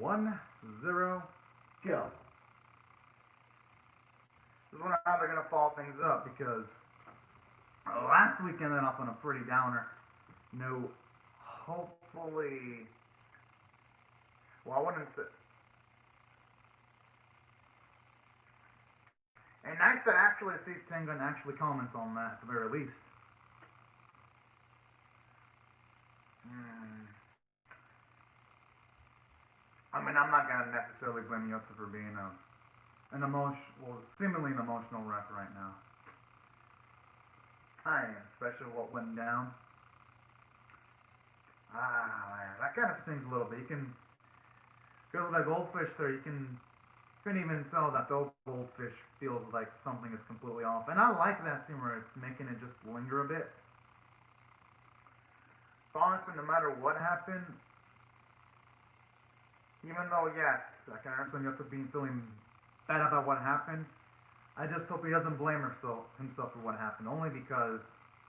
1, 0, go. Just wonder how they're gonna follow things up because last week ended up on a pretty downer. No, hopefully. Well, I wouldn't say. And nice to actually see Tengun actually comment on that at the very least. I mean, I'm not gonna necessarily blame Yotsu for being seemingly an emotional wreck right now. I am, especially what went down. Man, that kind of stings a little bit. You can go with that goldfish there. You can even tell that the goldfish feels like something is completely off. And I like that scene where it's making it just linger a bit. So honestly, no matter what happened, even though, yes, I can understand Yotsu feeling bad about what happened, I just hope he doesn't blame himself for what happened. Only because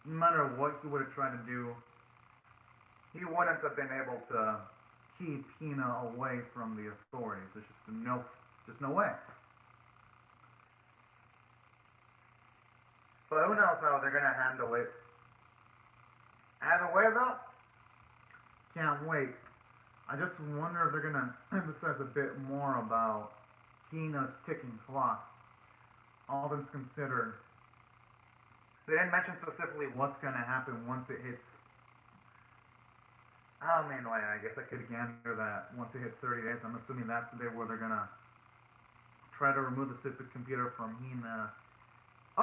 no matter what he would have tried to do, he wouldn't have been able to keep Hina away from the authorities. There's just no way. But who knows how they're gonna handle it. Either way though, can't wait. I just wonder if they're gonna emphasize a bit more about Hina's ticking clock. All things considered. They didn't mention specifically what's gonna happen once it hits. I mean, wait, I guess I could gander that once it hits 30 days. I'm assuming that's the day where they're gonna try to remove the stupid computer from Hina.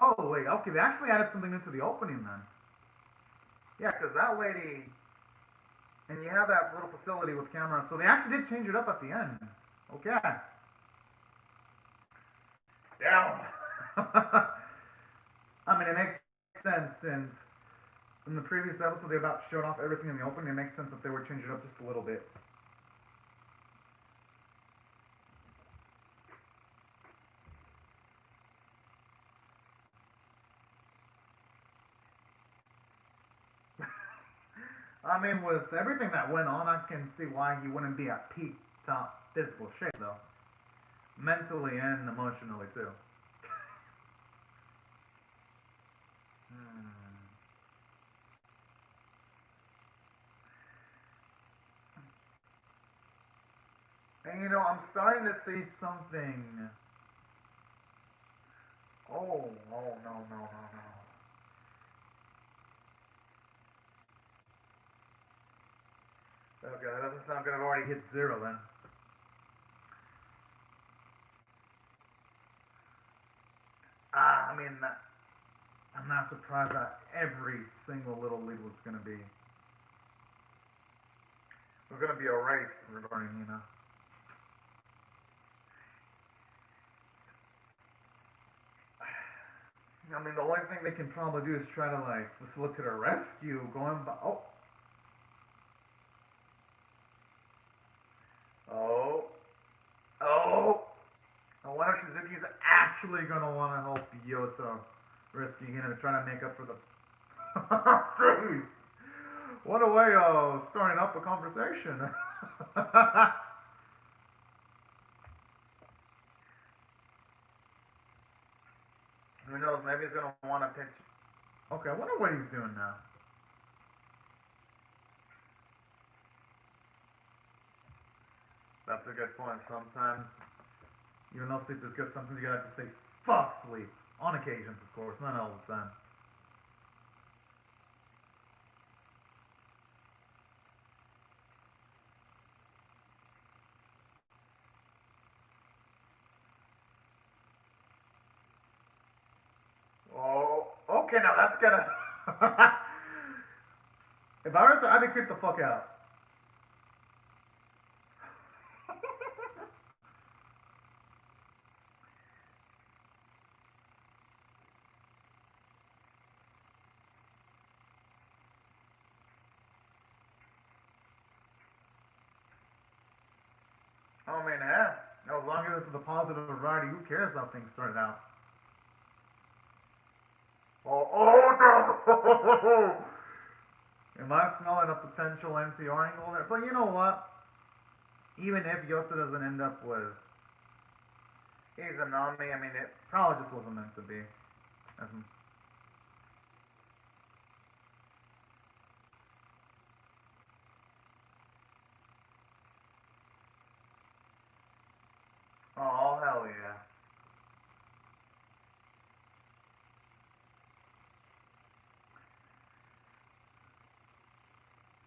Oh wait, okay, they actually added something into the opening then. Yeah, because that lady. And you have that little facility with cameras. So they actually did change it up at the end. Okay. Damn. I mean, it makes sense since in the previous episode they about showed off everything in the opening. It makes sense that they would change it up just a little bit. I mean, with everything that went on, I can see why he wouldn't be at peak top physical shape, though. Mentally and emotionally, too. And you know, I'm starting to see something. Oh, no. Okay, that doesn't sound good. I've already hit 0 then. I mean, I'm not surprised that every single little lead was going to be. We're going to be erased regarding, you know. I mean, the only thing they can probably do is try to, like, facilitate a rescue going by. I wonder if Shizuki's actually going to want to help Yotsu rescue him and try to make up for the. Jeez. What a way of starting up a conversation. Who knows? Maybe he's going to want to pinch. Okay, I wonder what he's doing now. That's a good point. Sometimes, even though sleep is good, sometimes you gotta have to say, fuck sleep. On occasions, of course, not all the time. Oh, okay, now that's gonna. If I were to, I'd be creeped the fuck out. Oh man, yeah. As long as it's the positive variety, who cares how things started out? Oh no! Am I smelling a potential NCR angle there? But you know what? Even if Yota doesn't end up with Izanami, I mean, it probably just wasn't meant to be. Oh, hell yeah.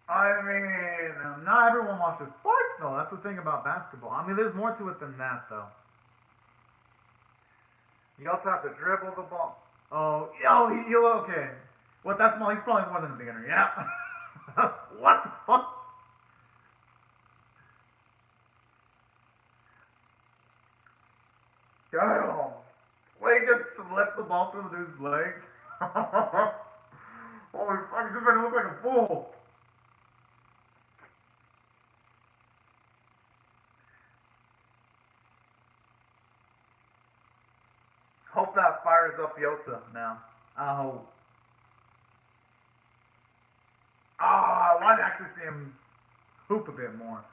I mean, not everyone watches sports, though. That's the thing about basketball. I mean, there's more to it than that, though. You also have to dribble the ball. Oh, okay. What, that's more, he's probably more than a beginner, yeah. What the fuck? Damn. Wait, he just slipped the ball through the dude's legs? Holy fuck, he's just gonna look like a fool. Hope that fires up Yota now. I hope. I want to actually see him hoop a bit more.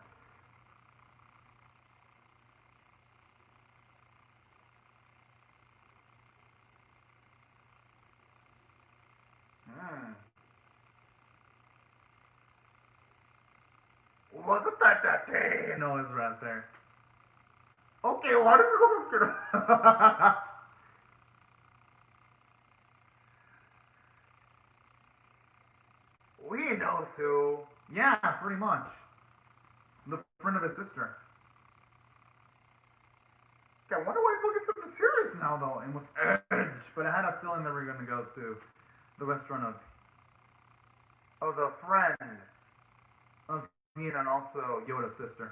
Wasn't that day? No, it's right there. Okay, why did we look at We knows who. Yeah, pretty much. The friend of his sister. I wonder why he's looking so serious now, though, and with Edge. But I had a feeling they were going to go to the restaurant of the friend of Hina and also Yoda's sister.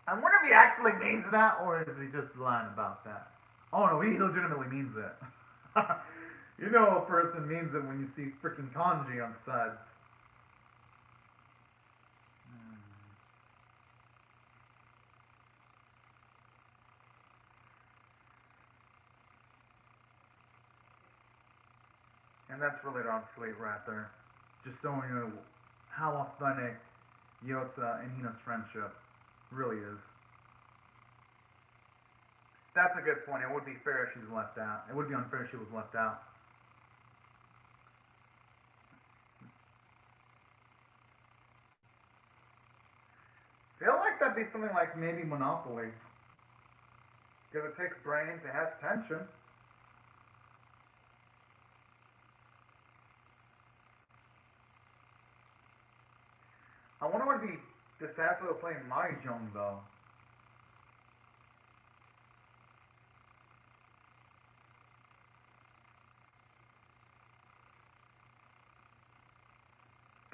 I wonder if he actually means that, or is he just lying about that? Oh no, he legitimately means it. You know a person means it when you see freaking kanji on the sides. And that's really darn sweet right there. Just showing you how authentic Yota and Hina's friendship really is. That's a good point. It would be fair if she was left out. It would be unfair if she was left out. I feel like that'd be something like maybe Monopoly. Because it takes brains, it has tension. I wonder what it'd be the Sasso playing Mahjong though.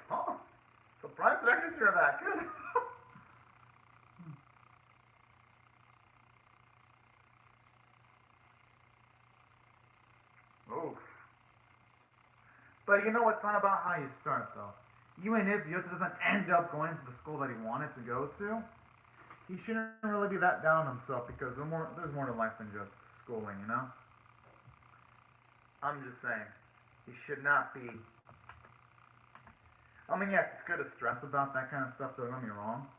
Huh. Surprised that accuracy are that good. Oof. But you know, it's not about how you start though. Even if Yota doesn't end up going to the school that he wanted to go to, he shouldn't really be that down on himself because there's more to life than just schooling, you know? I'm just saying. He should not be. I mean, yes, it's good to stress about that kind of stuff, don't get me wrong.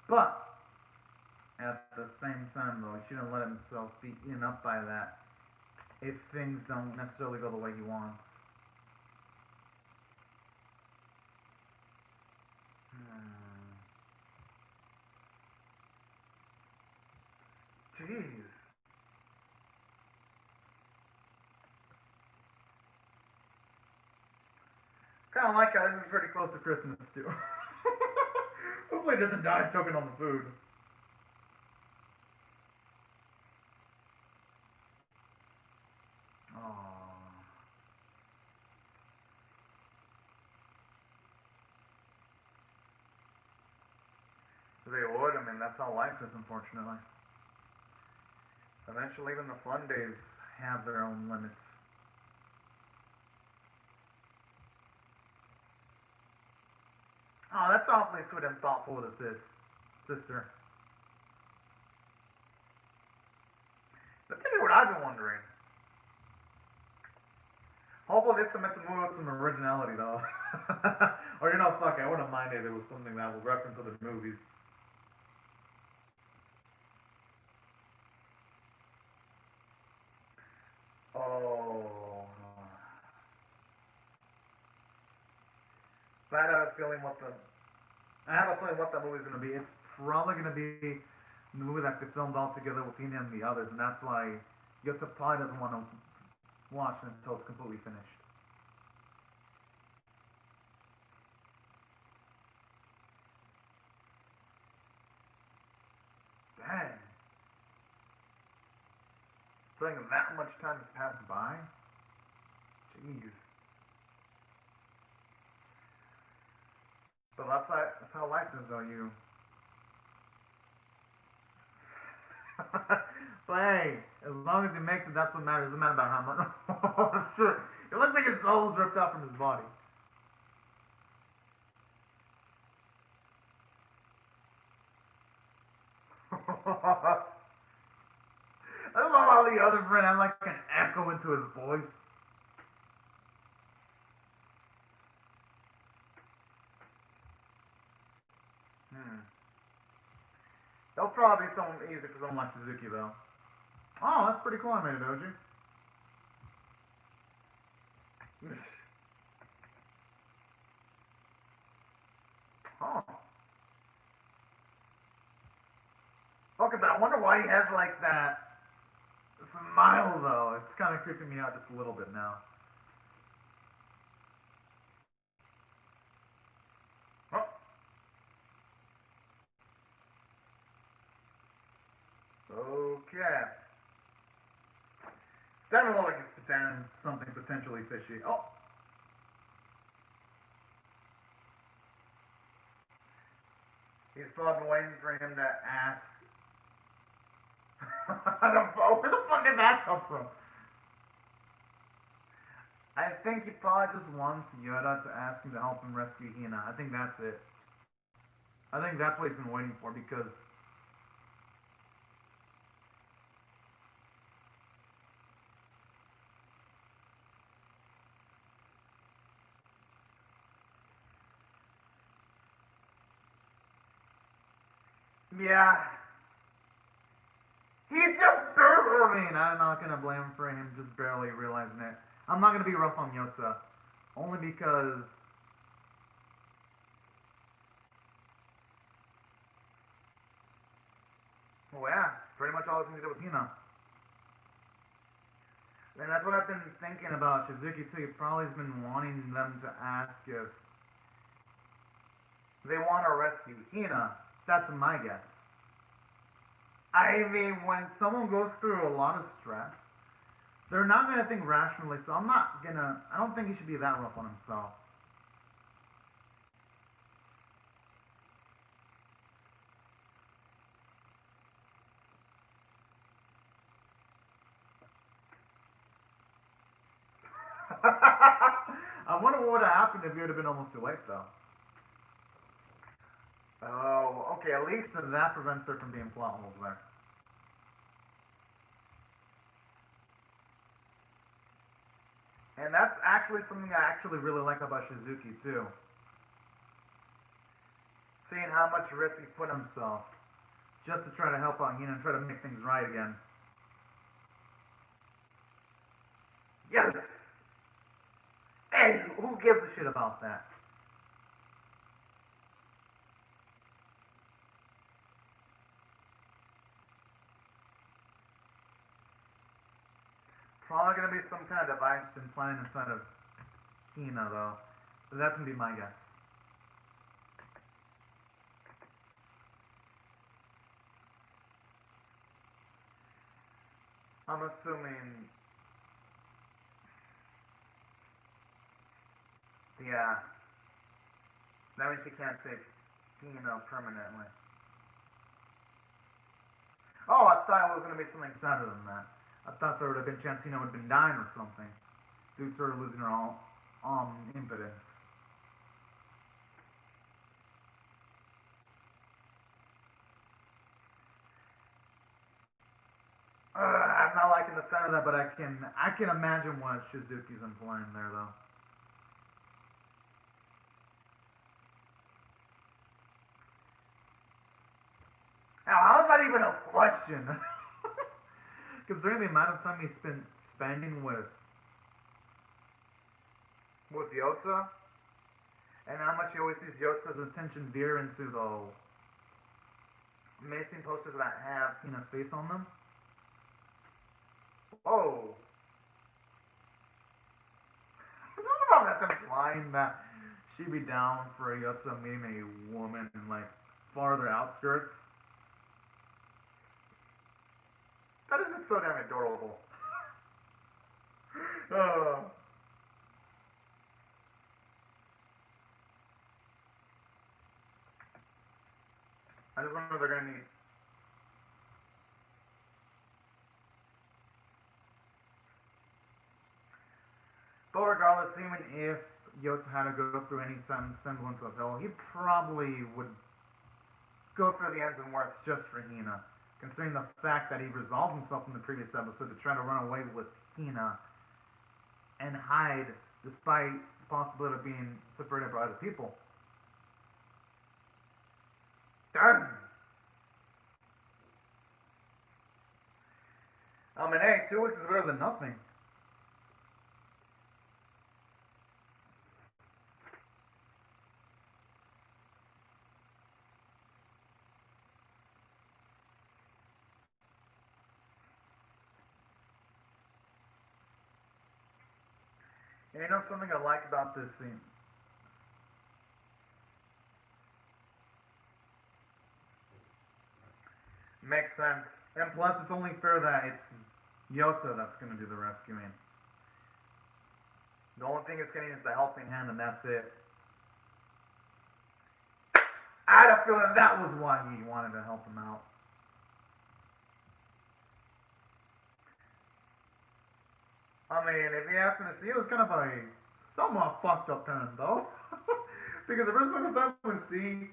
But, at the same time, though, he shouldn't let himself be eaten up by that if things don't necessarily go the way he wants. Jeez. Kind of like how this is pretty close to Christmas, too. Hopefully he doesn't die choking on the food. Aww. They would. I mean, that's how life is, unfortunately. Eventually, even the fun days have their own limits. Oh, that's awfully sweet and thoughtful of the sister. But tell you what I've been wondering. Hopefully this cements a movie with some originality, though. Or, you know, fuck it, I wouldn't mind if it was something that was reference to the movies. Oh. I have a feeling what the movie's gonna be. It's probably gonna be the movie that they filmed all together with Tina and the others, and that's why Yota probably doesn't want to watch it until it's completely finished. Dang. Feeling that much time has passed by? Jeez. But that's how life is, though. You. But hey, as long as he makes it, that's what matters. It doesn't matter about how much. Oh, shit. It looks like his soul's ripped out from his body. I don't know how the other friend had like an echo into his voice. That'll probably be something easy for someone like Suzuki, though. Oh, that's pretty cool animated, Doji. Oh. Okay, but I wonder why he has like that smile, though. It's kind of creeping me out just a little bit now. Oh. Okay. That doesn't look like it's something potentially fishy. Oh. He's probably been waiting for him to ask. I don't know. Where the fuck did that come from? I think he probably just wants Yoda to ask him to help him rescue Hina. I think that's it. I think that's what he's been waiting for because. Yeah. He's just barely. I'm not gonna blame him for him just barely realizing it. I'm not gonna be rough on Yotza, only because. Well, yeah, pretty much all he can do with Hina. And that's what I've been thinking about Shizuki too. He probably has been wanting them to ask if they want to rescue Hina. That's my guess. I mean, when someone goes through a lot of stress, they're not going to think rationally, so I don't think he should be that rough on himself. I wonder what would have happened if he would have been almost too late, though. Oh, okay, at least that prevents there from being plot holes there. And that's actually something I actually really like about Shizuki, too. Seeing how much risk he put himself just to try to help out Hina and try to make things right again. Yes! Hey, who gives a shit about that? Probably gonna be some kind of device implanted inside of Hina, though. But that's gonna be my guess. I'm assuming. Yeah. That means she can't save Hina permanently. Oh, I thought it was gonna be something sadder than that. I thought there would have been a chance Hina would have been dying or something due to her losing her impotence. I'm not liking the sound of that, but I can imagine what Shizuki's implying there, though. Now, how is that even a question? Considering the amount of time he spending with Yota, and how much he always sees Yota's attention veer into the amazing posters that have Hina's face on them. Whoa. Something about that implying that she'd be down for Yota meeting a woman in like farther outskirts. That is just so damn adorable. I just wonder if they're gonna need. But regardless, even if Yota had to go through any semblance of hell, he probably would go through the ends and works just for Hina. Considering the fact that he resolved himself in the previous episode to try to run away with Hina and hide despite the possibility of being separated by other people. Done! I mean, hey, 2 weeks is better than nothing. And you know something I like about this scene? Makes sense. And plus, it's only fair that it's Yota that's going to do the rescuing. The only thing it's getting is the helping hand, and that's it. I had a feeling that was why he wanted to help him out. I mean, if you ask me to see, it was kind of a somewhat fucked up parent, though. Because every single time we see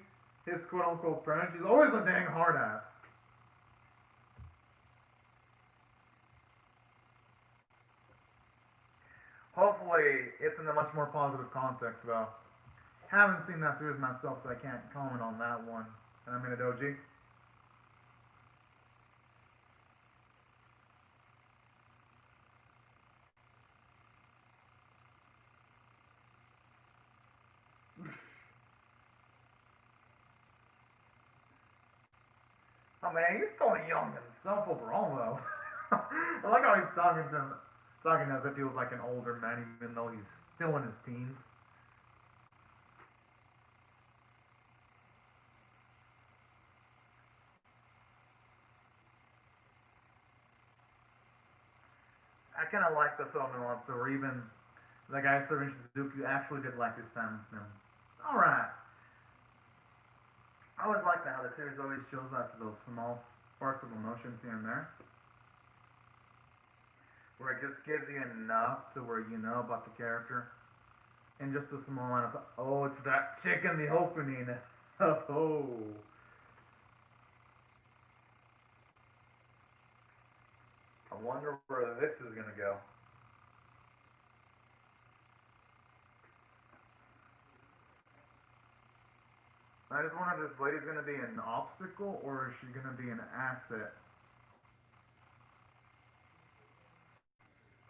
his quote-unquote parent, he's always a dang hard ass. Hopefully, it's in a much more positive context, though. Haven't seen that series myself, so I can't comment on that one. And I'm in a doji. I mean, he's still young himself overall, though. I like how he's talking as if he was like an older man, even though he's still in his teens. I kind of like the subtle nuance, or even the guy serving Suzuki actually did like his time with him. Alright. I always like that how the series always shows up to those small sparks of emotions here and there. Where it just gives you enough to where you know about the character. And just a small amount of, oh, it's that chick in the opening. Oh. I wonder where this is going to go. I just wonder if this lady's going to be an obstacle or is she going to be an asset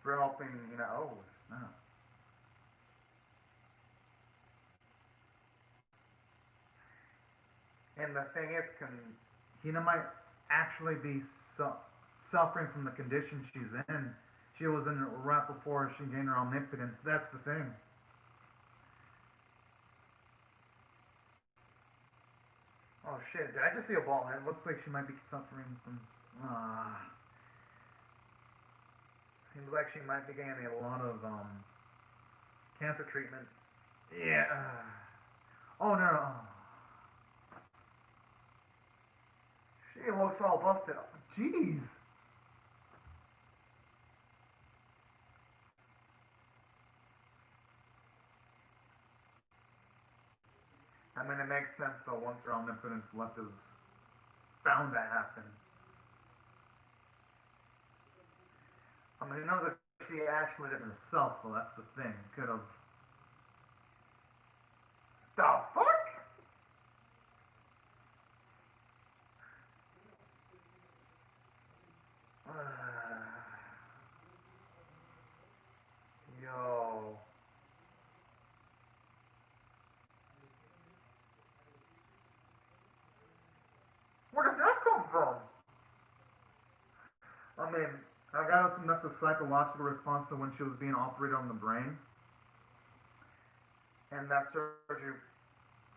for helping, you know, oh, no. And the thing is, Hina might actually be suffering from the condition she's in. She was in it right before she gained her omnipotence. That's the thing. Oh shit, did I just see a ball? It looks like she might be suffering from... seems like she might be getting a lot of cancer treatment. Yeah. Oh no. She looks all busted up. Jeez. I mean, it makes sense though, once her omnipotence left is bound to happen. I mean, who knows if she actually did it herself, though, that's the thing. Could have... The fuck? from? I mean, I gotta assume that's a psychological response to when she was being operated on the brain. And that surgery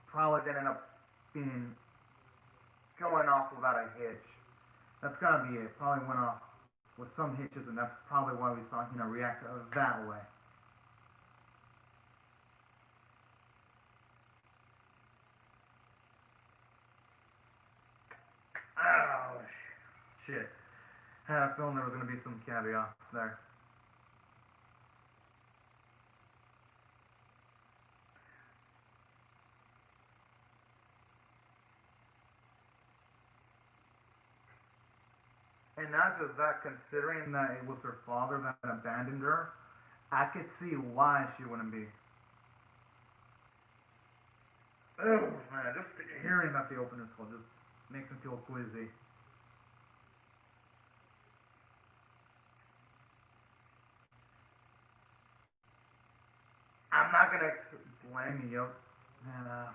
probably didn't end up going off without a hitch. That's gotta be it. Probably went off with some hitches, and that's probably why we saw Hina react that way. Oh, shit. I had a feeling there was going to be some caveats there. And not just that, considering that it was her father that abandoned her, I could see why she wouldn't be. Oh man, just hearing about the opening skull just makes me feel queasy. I'm not gonna blame Yota.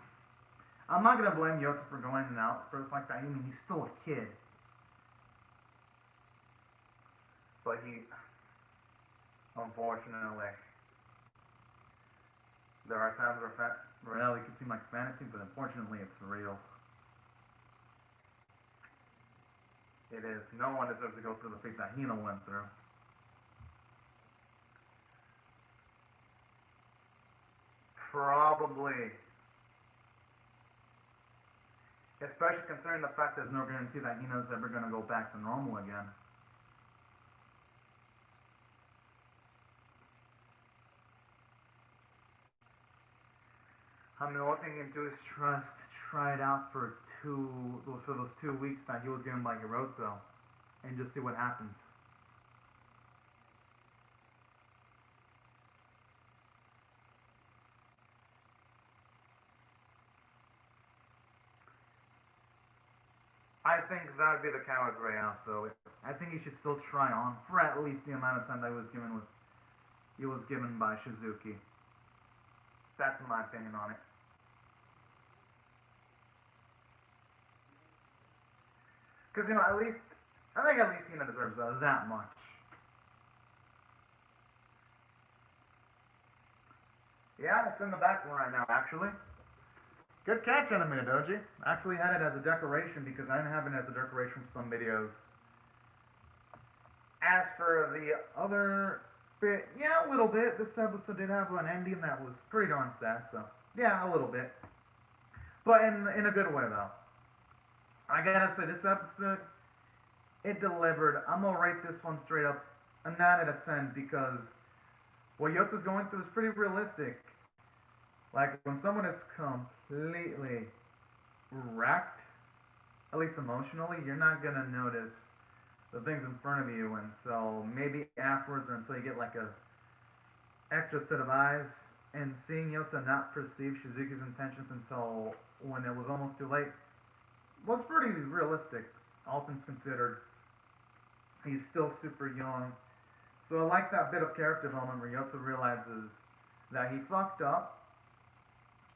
I'm not gonna blame Yota for going out first like that. I mean, he's still a kid. But he, unfortunately, there are times where reality can seem like fantasy, but unfortunately it's real. It is. No one deserves to go through the fate that Hina went through. Probably. Especially considering the fact there's no guarantee that Hina's ever going to go back to normal again. I mean, the only thing he can do is try it out for those 2 weeks that he was given by Hiroto, and just see what happens. I think that would be the coward's way out, though. I think he should still try on for at least the amount of time that he was given by Shizuki. That's my opinion on it. Because, you know, I think at least Hina deserves that much. Yeah, it's in the back one right now, actually. Good catch, Enemy Doji. Actually had it as a decoration because I didn't have it as a decoration for some videos. As for the other bit, yeah, a little bit. This episode did have an ending that was pretty darn sad, so yeah, a little bit. But in a good way, though. I gotta say, this episode, it delivered. I'm gonna rate this one straight up a 9 out of 10 because what Yota's going through is pretty realistic. Like, when someone is completely wrecked, at least emotionally, you're not gonna notice the things in front of you until maybe afterwards, or until you get like a extra set of eyes. And seeing Yota not perceive Shizuki's intentions until when it was almost too late was pretty realistic, all things considered. He's still super young. So I like that bit of character development where Yota realizes that he fucked up,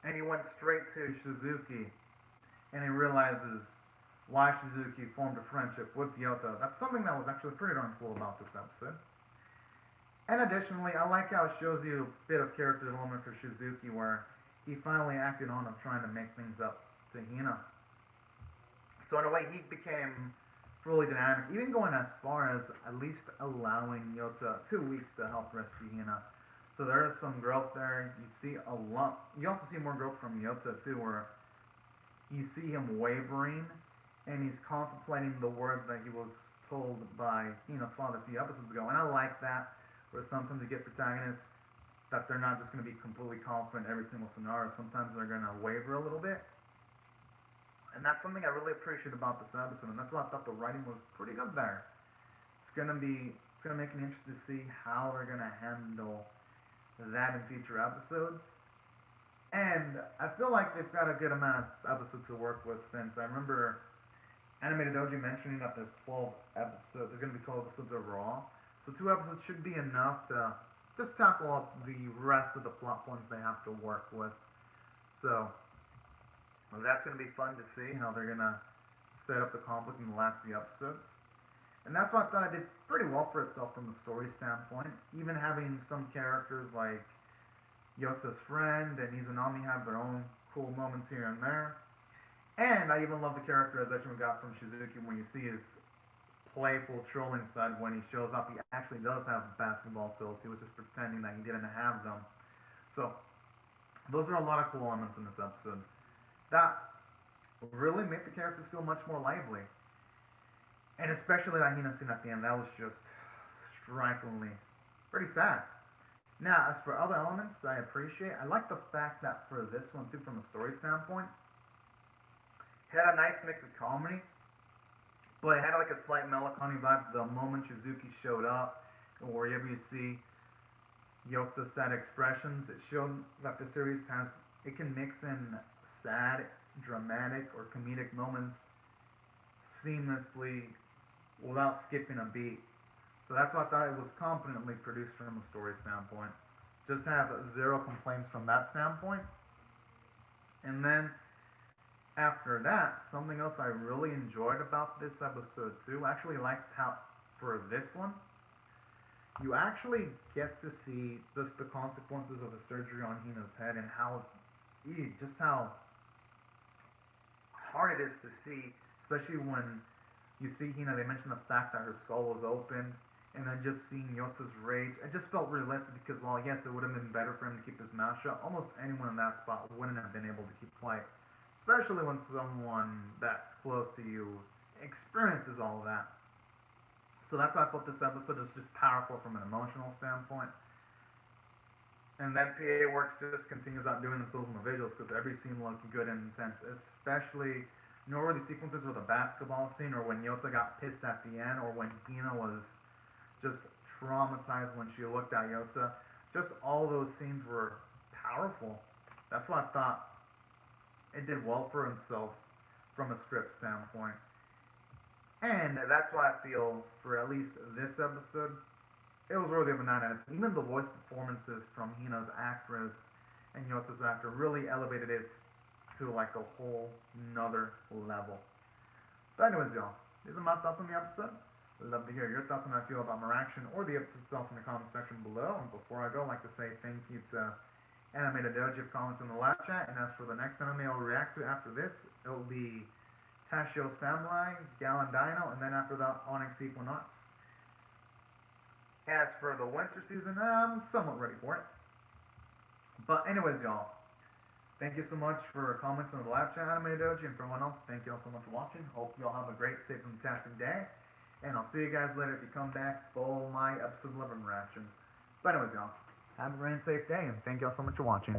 and he went straight to Shizuki, and he realizes why Shizuki formed a friendship with Yota. That's something that was actually pretty darn cool about this episode. And additionally, I like how it shows you a bit of character development for Shizuki, where he finally acted on of trying to make things up to Hina. So in a way, he became fully dynamic, even going as far as at least allowing Yota 2 weeks to help rescue Hina. So there is some growth there. You see a lot. You also see more growth from Yota too, where you see him wavering, and he's contemplating the words that he was told by Hina's father a few episodes ago. And I like that, where sometimes you get protagonists that they're not just going to be completely confident in every single scenario. Sometimes they're going to waver a little bit. And that's something I really appreciate about this episode, and that's why I thought the writing was pretty good there. It's gonna make me interested to see how they're gonna handle that in future episodes. And I feel like they've got a good amount of episodes to work with, since I remember Animated Doji mentioning that there's 12 episodes. There's gonna be 12 episodes overall, so 2 episodes should be enough to just tackle up the rest of the plot points they have to work with. So. Well, that's going to be fun to see how they're going to set up the conflict in the last few episodes. And that's why I thought it did pretty well for itself from the story standpoint. Even having some characters like Yota's friend and Izanami have their own cool moments here and there. And I even love the characterization we got from Shizuki when you see his playful trolling side when he shows up. He actually does have basketball skills. He was just pretending that he didn't have them. So those are a lot of cool elements in this episode that really made the characters feel much more lively. And especially that Hina scene at the end, that was just strikingly pretty sad. Now, as for other elements I appreciate, I like the fact that for this one too, from a story standpoint, it had a nice mix of comedy, but it had like a slight melancholy vibe the moment Shizuki showed up, and wherever you see Yota's sad expressions, it showed that the series it can mix in sad, dramatic, or comedic moments seamlessly without skipping a beat. So that's why I thought it was competently produced from a story standpoint. Just have zero complaints from that standpoint. And then after that, something else I really enjoyed about this episode too, I actually liked how for this one, you actually get to see just the consequences of the surgery on Hina's head and how hard it is to see, especially when you see Hina. They mentioned the fact that her skull was open, and then just seeing Yota's rage, it just felt realistic because, well, yes, it would have been better for him to keep his mouth shut. Almost anyone in that spot wouldn't have been able to keep quiet, especially when someone that's close to you experiences all of that. So that's why I thought this episode is just powerful from an emotional standpoint. And then PA Works just continues out doing themselves in the visuals because every scene looked good and intense, especially noteworthy sequences with a basketball scene, or when Yota got pissed at the end, or when Hina was just traumatized when she looked at Yota. Just all those scenes were powerful. That's why I thought it did well for himself from a script standpoint. And that's why I feel for at least this episode, it was worthy of a 9 out of 10. Even the voice performances from Hina's actress and Yota's actor really elevated it to like a whole nother level. But anyways, y'all, these are my thoughts on the episode. I'd love to hear your thoughts on how I feel about Maraction or the episode itself in the comment section below. And before I go, I'd like to say thank you to Animated Doji for comments in the live chat. And as for the next anime I'll react to after this, it will be Tashio Samurai, Gallon Dino, and then after that, Onyx Equinox. As for the winter season, I'm somewhat ready for it. But anyways, y'all, thank you so much for comments in the live chat, Animated Doji, and for everyone else, thank you all so much for watching. Hope you all have a great, safe, and fantastic day. And I'll see you guys later if you come back for my episode 11 reactions. But anyways, y'all, have a great and safe day, and thank you all so much for watching.